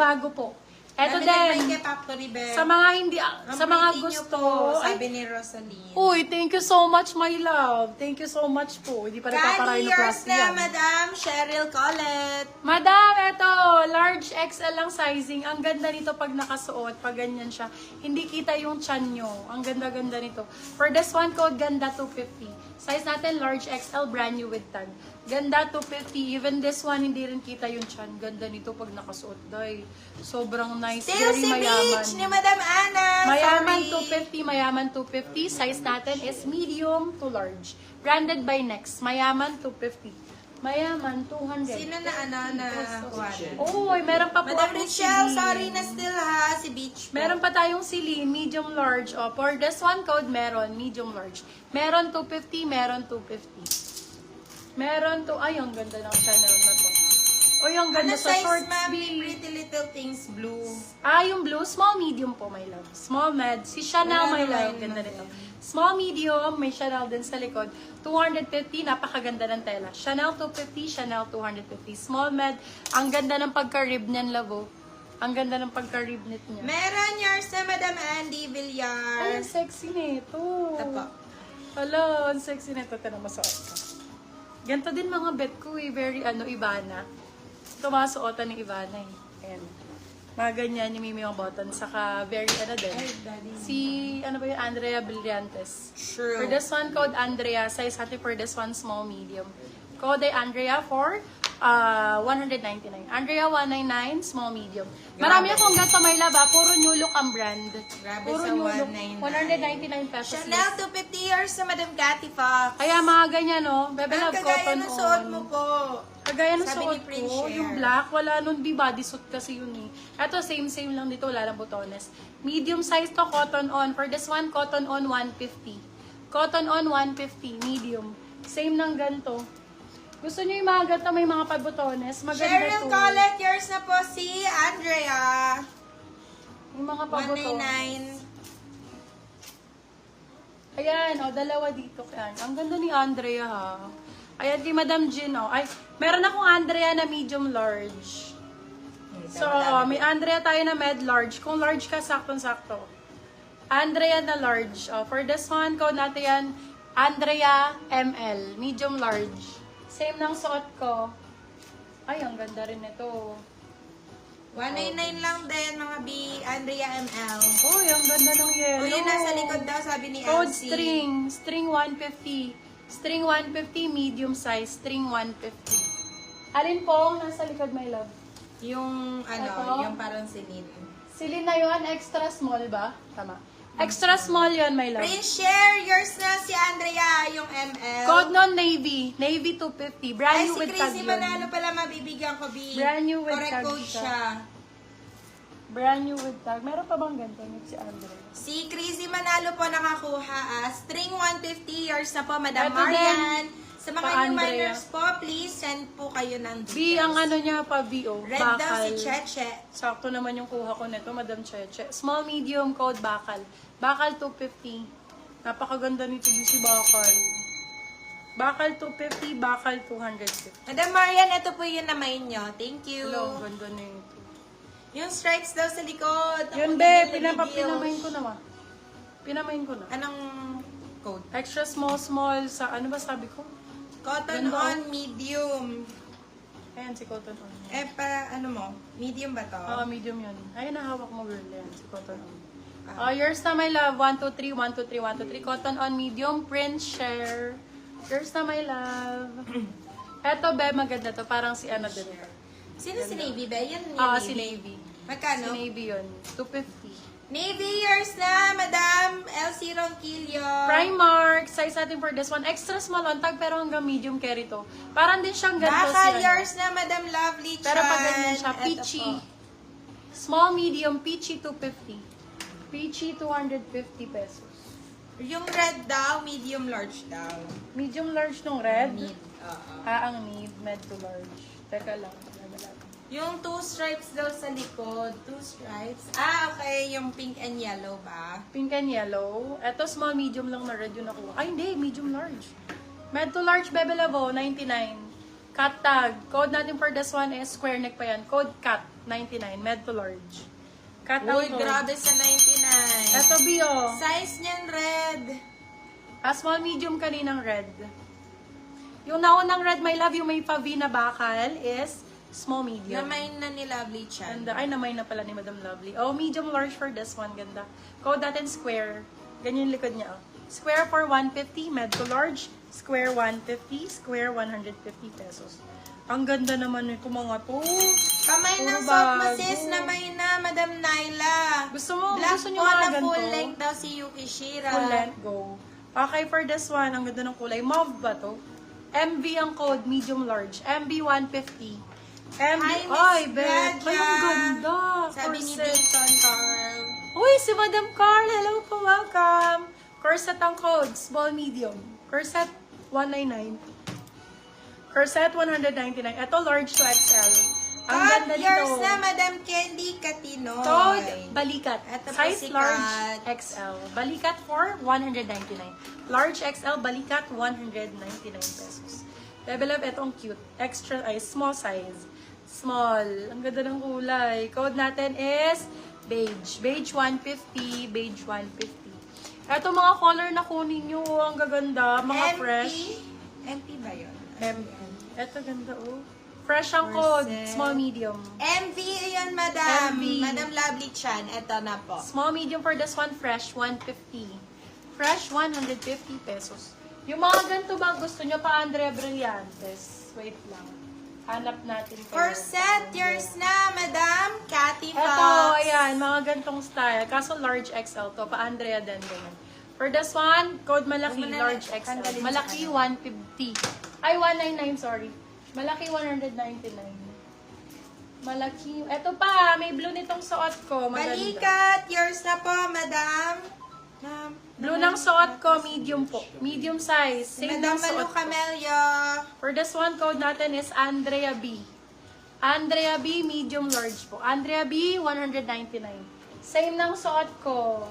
bago po. Eto Nabili din. kay Factory Bell. Sa mga hindi, sa mga Ang pretty gusto. niyo po, Ay, sabi ni Rosaline. uy, thank you so much, my love. Thank you so much po. Hindi pa Kali, yours nagpaparhinoplasty na, yan. Madam Cheryl Colette. Madam, eto, large XL lang sizing. Ang ganda nito pag nakasuot, pag ganyan siya. Hindi kita yung chan nyo. Ang ganda-ganda nito. For this one code, ganda 250. Size natin, large XL, brand new with tag. Ganda 250. Even this one, hindi rin kita yung chan. Ganda nito pag nakasuot, day. Sobrang nice. Still Very si mayaman. Beach ni Madam Ana. Mayaman Sorry. 250, mayaman 250. Size natin is medium to large. Branded by Next. Mayaman 250. Mayaman 200. Sino na na Uy, meron pa po Madam akong Richelle, Celine. sorry na still ha, si Beach po. Meron pa tayong Celine, medium large. O, for this one code, meron, medium large. Meron 250, meron 250. Meron to, ay, ang ganda ng Chanel na to. O, yung ganda Ano sa size, shorts, ma'am, B. ni Pretty Little Things Blue? Ah, yung blue, small, medium po, my love. Small, med. Si Chanel, Wala my naman love. yun, Ganda ma'am. nito. Small, medium, may Chanel din sa likod. 250, napakaganda ng tela. Chanel 250, Chanel 250. Small, med. Ang ganda ng pagka-rib niyan, lavo. Ang ganda ng pagka-rib knit niya. Meron yours na Madam Andy Ay, Villar. ang sexy nito. Ito po. Hello, ang sexy nito. Tanong masuot ka. Ganito din mga bet ko eh. Very, Ivana. Ito mga suotan ni Ivana eh. Ayan. Mga ganyan yung may mga button. Saka very, din. Ay, daddy. Si, ba yun? Andrea Brillantes. True. For this one, code Andrea. Size hati for this one, small, medium. Code ay Andrea for 199. Andrea 199, small, medium. Marami akong gato may laba. Puro new look ang brand. Grabe Puro sa new look. 199. 199 pesos. Chanel 250 years na Madam Cathy Fox. Kaya mga ganyan, no? Bebe Ang love kagaya cotton ng suot mo on. po. Kagaya ng Sabi suot ni Prince ko, Cher. yung black, wala nun, di bodysuit kasi yun eh. Ito, same lang dito, wala lang botones. Medium size to, cotton on. For this one, cotton on 150. Cotton on 150, medium. Same ng ganito. Gusto nyo yung mga ganito, may mga pabotones. Maganda Cheryl to. Colette, yours na po si Andrea. Yung mga pabotones. 199. Ayan, dalawa dito. Ayan. Ang ganda ni Andrea, ha. Ayan, kay Madam Jean, Ay, meron akong Andrea na medium large. So, may Andrea tayo na med large. Kung large ka, saktong-sakto. Andrea na large. For this one, code natin yan, Andrea ML, medium large. Same ng suot ko. Ay, ang ganda rin ito. 199 lang din, mga B. Andrea ML. Uy, ang ganda ng yellow. O yun, nasa likod daw, sabi ni Code LC. string 150. String 150, medium size, string 150. Alin po ang nasa likod, my love? Yung, Ito? yung parang silin. Silin na yun, extra small ba? Tama. Extra small yun, my love. Prince Share, yours na si Andrea, yung ML. Code non Navy. Navy 250. Brand Ay, new si with tag Chrissy yun. Manalo pala mabibigyan ko, B. Brand new with Correct tag code siya. siya. Brand new with tag. Meron pa bang ganito? Si Andre. Si Chrissy Manalo po nakakuha. String 150, yours na po, Madam Ito Marian. Sa mga Pa new Andrea. minors po, please send po kayo ng details. B, ang ano niya pa, BO. Red daw Bakal. si Cheche. Sakto naman yung kuha ko nito, Madam Cheche. Small, medium, code bakal. Bakal 250. Napakaganda nito din si bakal. Bakal 250, bakal 250. Madam Marian, ito po yung namay nyo. Thank you. Hello, ang ganda nito. Yung stripes daw sa likod. Yun, Ako be, din nagdi-deal. pinamain ko na, ma. Pinamain ko na. Anong code? Extra small sa, ano ba sabi ko? Cotton Ganda. on medium. Ayan, si Cotton On. Ano mo? Medium ba to? Oo, medium yun. Ayun, nahawak mo, girl. Ayan, si Cotton On. Yours na, my love. 1, 2, 3, 1, 2, 3, 1, 2, 3. Cotton On, medium. Prince Share. Yours na, my love. Eto, be, maganda to. Parang si ano din. Sino si Navy ba? Yan yung Si Navy. Magkano? Si Navy yun. 250. Navy, yours na, Madam Elsie Ronquillo. Primark. Size natin for this one. Extra small on tag, pero hanggang medium carry to. Parang din siyang ganito Bakal, si ano. yours na, Madam Lovely Chan. Pero pag ganyan siya, Eto peachy. po. Small, medium, peachy 250. Peachy 250 pesos. Yung red daw, medium large daw. Medium large nung red. Mid. Ang need, med to large. Teka lang. Yung two stripes daw sa likod. Two stripes. Okay. Yung pink and yellow ba? Pink and yellow. Ito, small, medium lang na red yung nakuha. Ay, hindi. Medium large. Med to large, Bebe Lavo, 99. Cut tag. Code natin for this one is square neck pa yan. Code cut. 199. Med to large. Cut Uy, out. grabe sa 99. Ito, Bio. Size niyan red. Small, medium kaninang red. Yung naunang red, my love, yung may pavi na bakal is small, medium. Namain na ni Lovely Chan. Ganda. Ay, namay na pala ni Madam Lovely. Oh, medium large for this one. Ganda. Code natin square. Ganyan yung likod niya. Oh. Square for 150. Med to large. Square 150. Square 150 pesos. Ang ganda naman ito mga to. Kamay Puro ng soft bago. masis na may na, Madam Nyla. Gusto mo, Black gusto nyo po mga na ganito? full length daw si Yuki Shira. Full length, go. Okay, for this one, ang ganda ng kulay. Mauve ba to? MV ang code, medium large. MB 150. MB, Hi, Miss ay, bet. Ay, Nadia. ang ganda. Sabi ni Corset. Dayton Carl. Uy, si Madam Carl. Hello po, welcome. Corset ang code, small, medium. Corset, 199. Corset, 199. Ito, large to XL. Ang Cut ganda yours nito. na, Madam Candy Catinoy. Code, balikat. Ito po Size si large Kat. XL. Balikat for 199. Large XL, balikat 199 pesos. Level up, ito ang cute. Extra, ay, small size. Small. Ang ganda ng kulay. Code natin is beige. Beige 150. Beige 150. Ito mga color na kunin nyo. Ang gaganda. Mga MP? fresh. MP ba yun? MP. Ito ganda, oh. Fresh ang code. Corset. Small, medium. MV yun, Madam. MV. Madam Lovely Chan. Ito na po. Small, medium for this one, fresh, 150. Fresh, 150 pesos. Yung mga ganito ba gusto nyo pa, Andrea Brillantes? Wait lang. Hanap natin. kayo. Corset, yours na, Madam Cathy Fox. Ito, ayan, mga gantong style. Kaso large XL to, pa Andrea din ganyan. For this one, code malaki, Huwag mo na large lang, XL. tanggalin Malaki, sa 150. Ay, 199, sorry. Malaki, 199. Malaki. Ito pa, may blue nitong suot ko. Maganda. Balikat, yours na po, Madam. Blue ng suot ko, medium po. Medium size. Same Madam ng suot Malu ko. Camello. For this one, code natin is Andrea B. Andrea B, medium large po. Andrea B, 199. Same ng suot ko.